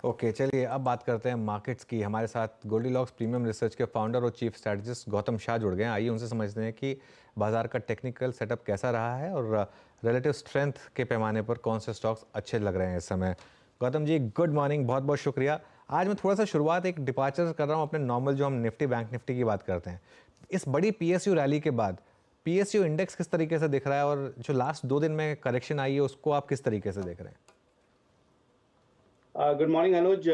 Okay, चलिए अब बात करते हैं मार्केट्स की। हमारे साथ गोल्डीलॉक्स प्रीमियम रिसर्च के फाउंडर और चीफ स्ट्रैटेजिस्ट गौतम शाह जुड़ गए हैं। आइए उनसे समझते हैं कि बाजार का टेक्निकल सेटअप कैसा रहा है और रिलेटिव स्ट्रेंथ के पैमाने पर कौन से स्टॉक्स अच्छे लग रहे हैं इस समय। गौतम जी, गुड मॉर्निंग, बहुत बहुत शुक्रिया। आज मैं थोड़ा सा शुरुआत एक डिपार्चर कर रहा हूँ अपने नॉर्मल जो हम निफ्टी बैंक निफ्टी की बात करते हैं। इस बड़ी पीएसयू रैली के बाद पीएसयू इंडेक्स किस तरीके से दिख रहा है और जो लास्ट 2 दिन में करेक्शन आई है उसको आप किस तरीके से देख रहे हैं? गुड मॉर्निंग अनुज।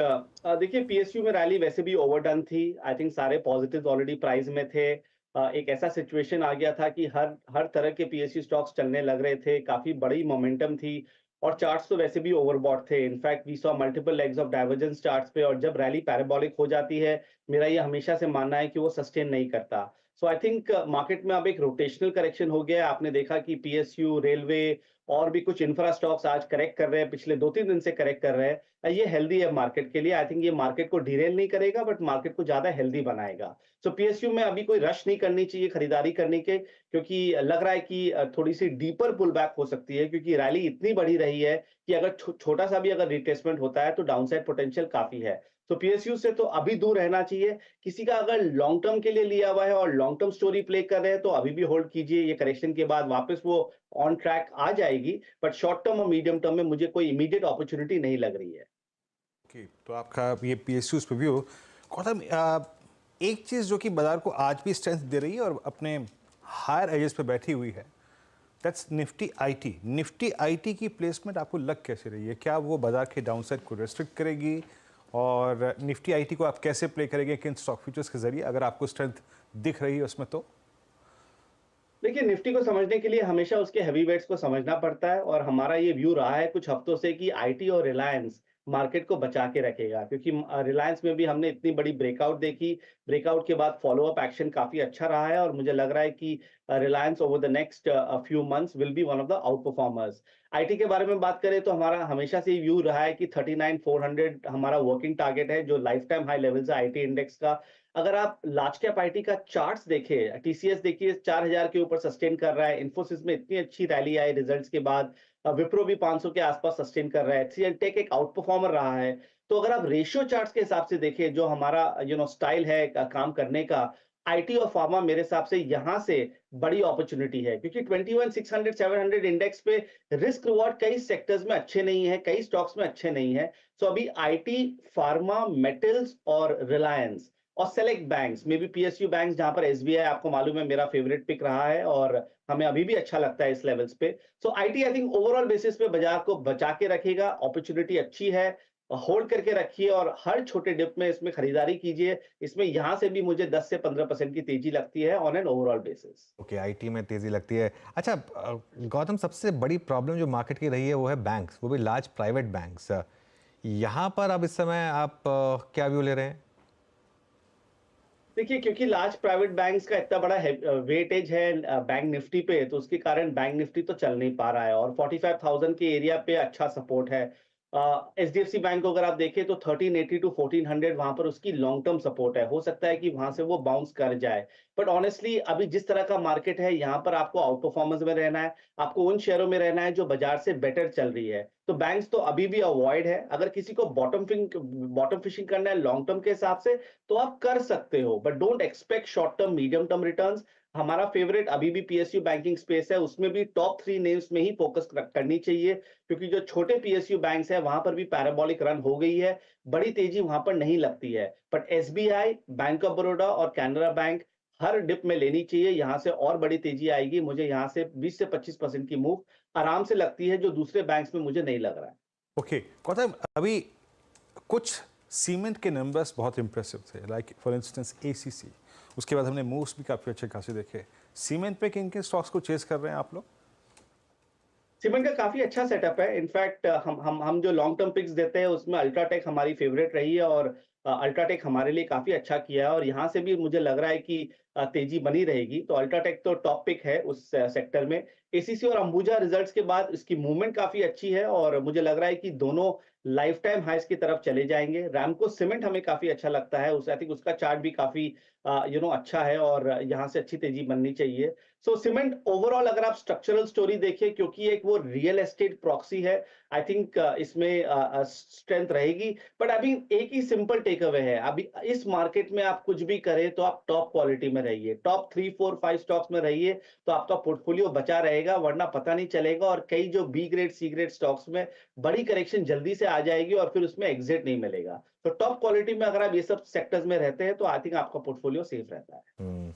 देखिए, पीएसयू में रैली वैसे भी ओवरडन थी। आई थिंक सारे पॉजिटिव ऑलरेडी प्राइस में थे। एक ऐसा सिचुएशन आ गया था कि हर हर तरह के पीएसयू स्टॉक्स चलने लग रहे थे, काफी बड़ी मोमेंटम थी और चार्ट्स तो वैसे भी ओवरबॉट थे। In fact we saw multiple legs of divergence charts पे, और जब रैली पैराबोलिक हो जाती है, मेरा ये हमेशा से मानना है कि वो सस्टेन नहीं करता। सो आई थिंक मार्केट में अब एक रोटेशनल करेक्शन हो गया है। आपने देखा कि पीएसयू, रेलवे और भी कुछ इंफ्रा स्टॉक्स आज करेक्ट कर रहे हैं, पिछले 2-3 दिन से करेक्ट कर रहे हैं। ये हेल्दी है मार्केट के लिए। आई थिंक ये मार्केट को डिरेल नहीं करेगा, बट मार्केट को ज्यादा हेल्दी बनाएगा। सो पीएसयू में अभी कोई रश नहीं करनी चाहिए खरीदारी करने के, क्योंकि लग रहा है कि थोड़ी सी डीपर पुल बैक हो सकती है, क्योंकि रैली इतनी बड़ी रही है कि अगर छोटा सा भी अगर रिट्रेसमेंट होता है तो डाउनसाइड पोटेंशियल काफी है। तो पीएसयू से तो अभी दूर रहना चाहिए। किसी का अगर लॉन्ग टर्म के लिए लिया हुआ है और लॉन्ग टर्म स्टोरी प्ले कर रहे हैं तो अभी भी होल्ड कीजिए। ये करेक्शन के बाद वापस वो ऑन ट्रैक आ जाएगी, बट शॉर्ट टर्म और मीडियम टर्म में मुझे कोई इमीडिएट अपॉर्चुनिटी नहीं लग रही है। ओके, तो आपका ये पीएसयूज पे भी हो। गौतम, एक चीज़ जो कि बाजार को आज भी स्ट्रेंथ दे रही है और अपने हायर एजेस पे बैठी हुई है, that's Nifty IT. Nifty IT की प्लेसमेंट आपको लग कैसे रही है? क्या वो बाजार के डाउनसाइड को रेस्ट्रिक्ट करेगी? और निफ्टी आईटी को आप कैसे प्ले करेंगे, किन स्टॉक फ्यूचर्स के जरिए, अगर आपको स्ट्रेंथ दिख रही है उसमें तो? देखिए, निफ्टी को समझने के लिए हमेशा उसके हेवीवेट्स को समझना पड़ता है, और हमारा ये व्यू रहा है कुछ हफ्तों से कि आईटी और रिलायंस मार्केट को बचा के रखेगा, क्योंकि रिलायंस में भी हमने इतनी बड़ी ब्रेकआउट देखी। ब्रेकआउट के बाद फॉलो अप एक्शन काफी अच्छा रहा है, और मुझे लग रहा है कि Reliance over the next few months will be one of the out performers. IT के बारे में बात करें तो हमारा हमेशा से व्यू रहा है कि 39,400 हमारा वर्किंग टारगेट है, जो लाइफ टाइम हाई लेवल्स है आईटी इंडेक्स का। अगर आप लार्ज कैप आईटी का चार्ट्स देखें, टीसीएस देखिए 4000 के ऊपर सस्टेन कर रहा है। इन्फोसिस में इतनी अच्छी रैली आई रिजल्ट्स के बाद। विप्रो भी 500 के आसपास सस्टेन कर रहा है। एचसीएल टेक एक आउट परफॉर्मर रहा है। तो अगर आप रेशियो चार्ट्स के हिसाब से देखें, जो हमारा स्टाइल है काम करने का, आईटी और फार्मा मेरे हिसाब से यहाँ से बड़ी अपॉर्चुनिटी है, क्योंकि 21,600 700 इंडेक्स पे रिस्क रिवॉर्ड कई सेक्टर्स में अच्छे नहीं है, कई स्टॉक्स में अच्छे नहीं है। सो अभी आईटी, फार्मा, मेटल्स और रिलायंस और सेलेक्ट बैंक्स में भी, पीएसयू बैंक्स जहां पर एसबीआई आपको मालूम है मेरा फेवरेट पिक रहा है और हमें अभी भी अच्छा लगता है इस लेवल्स पे। So IT I think overall basis पे बाजार को बचा के रखेगा, अपॉर्चुनिटी अच्छी है। होल्ड करके रखिए और हर छोटे डिप में इसमें खरीदारी कीजिए। इसमें यहां से भी मुझे 10 से 15% की तेजी लगती है on an overall basis. Okay, IT में तेजी लगती है। अच्छा, गौतम, सबसे बड़ी प्रॉब्लम जो मार्केट की रही है वो है बैंक्स, वो भी लार्ज प्राइवेट बैंक्स। यहाँ पर अब इस समय आप क्या व्यू ले रहे हैं? देखिए, क्योंकि लार्ज प्राइवेट बैंक्स का इतना बड़ा वेटेज है बैंक निफ्टी पे, तो उसके कारण बैंक निफ्टी तो चल नहीं पा रहा है, और 45,000 के एरिया पे अच्छा सपोर्ट है। एचडीएफसी बैंक को अगर आप देखें तो 1380 टू 1400 वहां पर उसकी लॉन्ग टर्म सपोर्ट है। हो सकता है कि वहां से वो बाउंस कर जाए, बट ऑनेस्टली अभी जिस तरह का मार्केट है, यहाँ पर आपको आउट परफॉर्मेंस में रहना है। आपको उन शेयरों में रहना है जो बाजार से बेटर चल रही है। तो बैंक्स तो अभी भी अवॉइड है। अगर किसी को बॉटम फिशिंग करना है लॉन्ग टर्म के हिसाब से, तो आप कर सकते हो, but don't expect short term medium term returns. हमारा फेवरेट अभी भी पीएसयू बैंकिंग स्पेस है, उसमें भी टॉप 3 नेम्स में ही फोकस करनी चाहिए, क्योंकि जो छोटे पीएसयू बैंक्स है वहां पर भी पैराबोलिक रन हो गई है। बड़ी तेजी वहां पर नहीं लगती है, but SBI, bank of Baroda और कैनरा बैंक हर डिप में लेनी चाहिए। यहां से और बड़ी तेजी आएगी। मुझे यहां से 20 से 25% की मूव आराम से लगती है, जो दूसरे बैंक्स में मुझे नहीं लग रहा है। ओके गौतम, अभी कुछ सीमेंट के नंबर्स बहुत इंप्रेसिव थे, लाइक फॉर इंस्टेंस एसीसी। उसके बाद हमने मूव्स भी काफ़ी अच्छे खासे देखे। सीमेंट पे किन किन स्टॉक्स को चेस कर रहे हैं आप लोग? सीमेंट का काफी अच्छा सेटअप है। इनफैक्ट हम जो लॉन्ग टर्म पिक्स देते हैं उसमें अल्ट्राटेक हमारी फेवरेट रही है, और अल्ट्राटेक हमारे लिए काफी अच्छा किया है, और यहाँ से भी मुझे लग रहा है कि तेजी बनी रहेगी। तो अल्ट्राटेक तो टॉप पिक है उस सेक्टर में। एसीसी और अंबुजा रिजल्ट्स के बाद इसकी मूवमेंट काफी अच्छी है, और मुझे लग रहा है कि दोनों लाइफ टाइम हाइस की तरफ चले जाएंगे। रैमको सीमेंट हमें काफी अच्छा लगता है, उस आई थिंक उसका चार्ट भी काफी अच्छा है, और यहाँ से अच्छी तेजी बननी चाहिए। सो सीमेंट ओवरऑल अगर आप स्ट्रक्चरल स्टोरी देखिए, क्योंकि एक वो रियल एस्टेट प्रॉक्सी है, आई थिंक इसमें स्ट्रेंथ रहेगी। बट अभी एक ही सिंपल टेक अवे है, अभी इस मार्केट में आप कुछ भी करें तो आप टॉप क्वालिटी में रहिए, टॉप 3, 4, 5 स्टॉक्स में रहिए, तो आपका पोर्टफोलियो बचा रहेगा, वरना पता नहीं चलेगा और कई जो B grade C grade stocks में बड़ी करेक्शन जल्दी से आ जाएगी और फिर उसमें एग्जिट नहीं मिलेगा। तो टॉप क्वालिटी में अगर आप ये सब सेक्टर्स में रहते हैं तो आई थिंक आपका पोर्टफोलियो सेफ रहता है।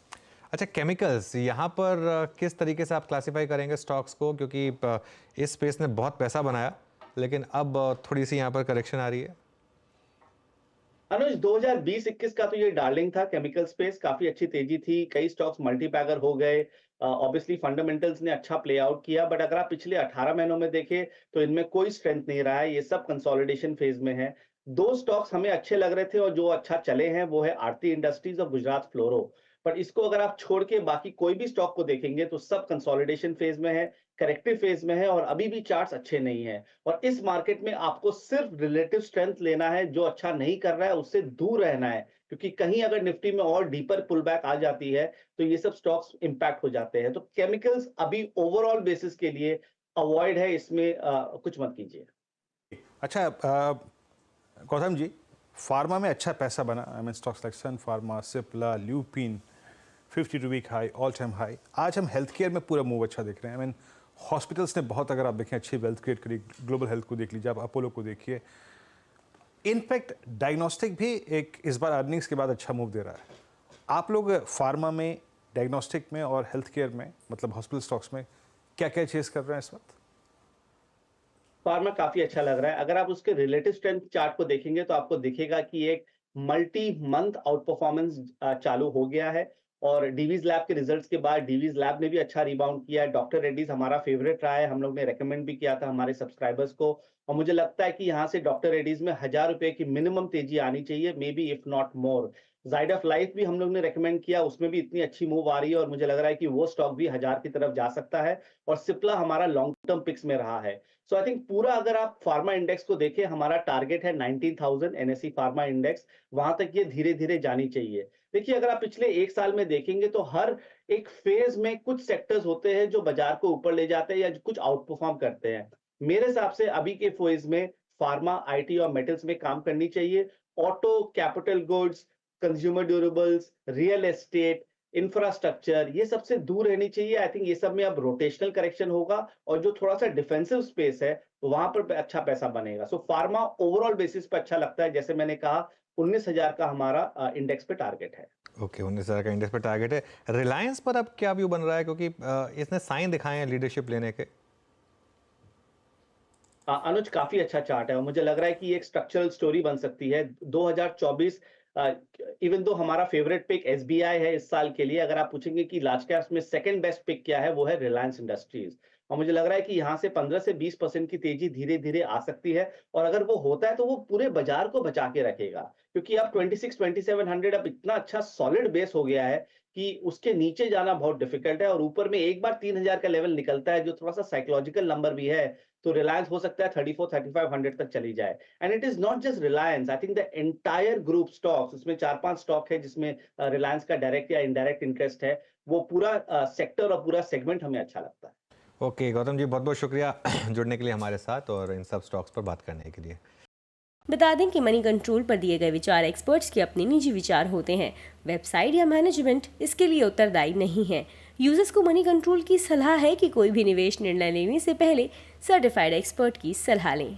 अच्छा, केमिकल्स यहाँ पर किस तरीके से आप क्लासिफाई करेंगे स्टॉक्स को, क्योंकि इस स्पेस ने बहुत पैसा बनाया लेकिन अब थोड़ी सी यहाँ पर करेक्शन आ रही है। अनुज, 2020-21 का तो ये डार्लिंग था, केमिकल स्पेस काफी अच्छी तेजी थी, कई स्टॉक्स मल्टीपैगर हो गए, ऑब्वियसली फंडामेंटल्स ने अच्छा प्ले आउट किया। बट अगर आप पिछले 18 महीनों में देखें तो इनमें कोई स्ट्रेंथ नहीं रहा है, ये सब कंसोलिडेशन फेज में है। दो स्टॉक्स हमें अच्छे लग रहे थे और जो अच्छा चले हैं वो है आरती इंडस्ट्रीज और गुजरात फ्लोरो। पर इसको अगर आप छोड़ के बाकी कोई भी स्टॉक को देखेंगे तो सब कंसोलिडेशन फेज में है, करेक्टिव फेज में है और अभी भी चार्ट्स अच्छे नहीं है। और इस मार्केट में आपको सिर्फ रिलेटिव स्ट्रेंथ लेना है, जो अच्छा नहीं कर रहा है उससे दूर रहना है, क्योंकि कहीं अगर निफ्टी में और डीपर पुल बैक आ जाती है तो ये सब स्टॉक्स इंपैक्ट हो जाते हैं। तो केमिकल्स अभी ओवरऑल बेसिस के लिए अवॉइड है, इसमें कुछ मत कीजिए। अच्छा गौतम जी, फार्मा में अच्छा पैसा बना, I mean stocks like Sun Pharma, Cipla, Lupin 52 week high, all time high. आज हम हेल्थ केयर में पूरा मूव अच्छा देख रहे हैं। आई मीन हॉस्पिटल्स ने बहुत, अगर आप देखें, अच्छी वेल्थ क्रिएट करी। ग्लोबल हेल्थ को देख लीजिए, आप अपोलो को देखिए। इनफैक्ट डायग्नोस्टिक भी एक इस बार अर्निंग्स के बाद अच्छा मूव दे रहा है। आप लोग फार्मा में, डायग्नोस्टिक में और हेल्थ केयर में, मतलब हॉस्पिटल स्टॉक्स में क्या क्या चेस कर रहे हैं इस वक्त? फार्मा काफी अच्छा लग रहा है। अगर आप उसके रिलेटिव स्ट्रेंथ चार्ट को देखेंगे तो आपको दिखेगा कि एक मल्टी मंथ आउट परफॉर्मेंस चालू हो गया है और डीवीज लैब के रिजल्ट्स के बाद डीवीज लैब ने भी अच्छा रिबाउंड किया है। डॉक्टर रेड्डीज हमारा फेवरेट रहा है, हम लोग ने रेकमेंड भी किया था हमारे सब्सक्राइबर्स को, और मुझे लगता है कि यहाँ से डॉक्टर रेड्डीज में 1000 रुपए की मिनिमम तेजी आनी चाहिए, maybe if not more. जाइड ऑफ लाइफ भी हम लोग ने रेकमेंड किया, उसमें भी इतनी अच्छी मूव आ रही है और मुझे लग रहा है कि वो स्टॉक भी 1000 की तरफ जा सकता है। और सिप्ला हमारा लॉन्ग टर्म पिक्स में रहा है। सो आई थिंक पूरा अगर आप फार्मा इंडेक्स को देखें, हमारा टारगेट है 19,000 एनएसई फार्मा इंडेक्स, वहां तक ये धीरे धीरे जानी चाहिए। देखिए, अगर आप पिछले एक साल में देखेंगे तो हर एक फेज में कुछ सेक्टर्स होते हैं जो बाजार को ऊपर ले जाते हैं या कुछ आउट परफॉर्म करते हैं। मेरे हिसाब से अभी के फेज में फार्मा, आईटी और मेटल्स में काम करनी चाहिए। Auto, capital goods, consumer durables, real estate, infrastructure, ये सबसे दूर रहनी चाहिए। आई थिंक ये सब में अब रोटेशनल करेक्शन होगा और जो थोड़ा सा डिफेंसिव स्पेस है तो वहां पर अच्छा पैसा बनेगा। सो फार्मा ओवरऑल बेसिस पे अच्छा लगता है। जैसे मैंने कहा, 19,000 का हमारा इंडेक्स पे टारगेट है। ओके, 19,000 का इंडेक्स पे टारगेट है। रिलायंस पर अब क्या व्यू बन रहा है, क्योंकि इसने साइन दिखाए हैं लीडरशिप लेने के? अनुज, काफी अच्छा चार्ट है और मुझे लग रहा है कि एक स्ट्रक्चरल स्टोरी बन सकती है। 2024 इवन दो हमारा फेवरेट पिक एसबीआई है इस साल के लिए, अगर आप पूछेंगे कि लार्ज कैप्स में सेकंड बेस्ट पिक क्या है, वो है रिलायंस इंडस्ट्रीज। और मुझे लग रहा है कि यहाँ से 15 से 20% की तेजी धीरे धीरे आ सकती है और अगर वो होता है तो वो पूरे बाजार को बचा के रखेगा, क्योंकि अब 26-2700 अब इतना अच्छा सॉलिड बेस हो गया है कि उसके नीचे जाना बहुत डिफिकल्ट है और ऊपर में एक बार 3000 का लेवल निकलता है जो थोड़ा सा साइकोलॉजिकल नंबर भी है, तो रिलायंस हो सकता है 34-3500 तक चली जाए। And it is not just Reliance, I think the entire group stocks, उसमें 4-5 स्टॉक है जिसमें रिलायंस का डायरेक्ट या इनडायरेक्ट इंटरेस्ट है, वो पूरा सेक्टर और पूरा सेगमेंट हमें अच्छा लगता है। ओके गौतम जी, बहुत बहुत शुक्रिया जुड़ने के लिए हमारे साथ और इन सब स्टॉक्स पर बात करने के लिए। बता दें कि मनी कंट्रोल पर दिए गए विचार एक्सपर्ट्स के अपने निजी विचार होते हैं। वेबसाइट या मैनेजमेंट इसके लिए उत्तरदायी नहीं है। यूजर्स को मनी कंट्रोल की सलाह है कि कोई भी निवेश निर्णय लेने से पहले सर्टिफाइड एक्सपर्ट की सलाह लें।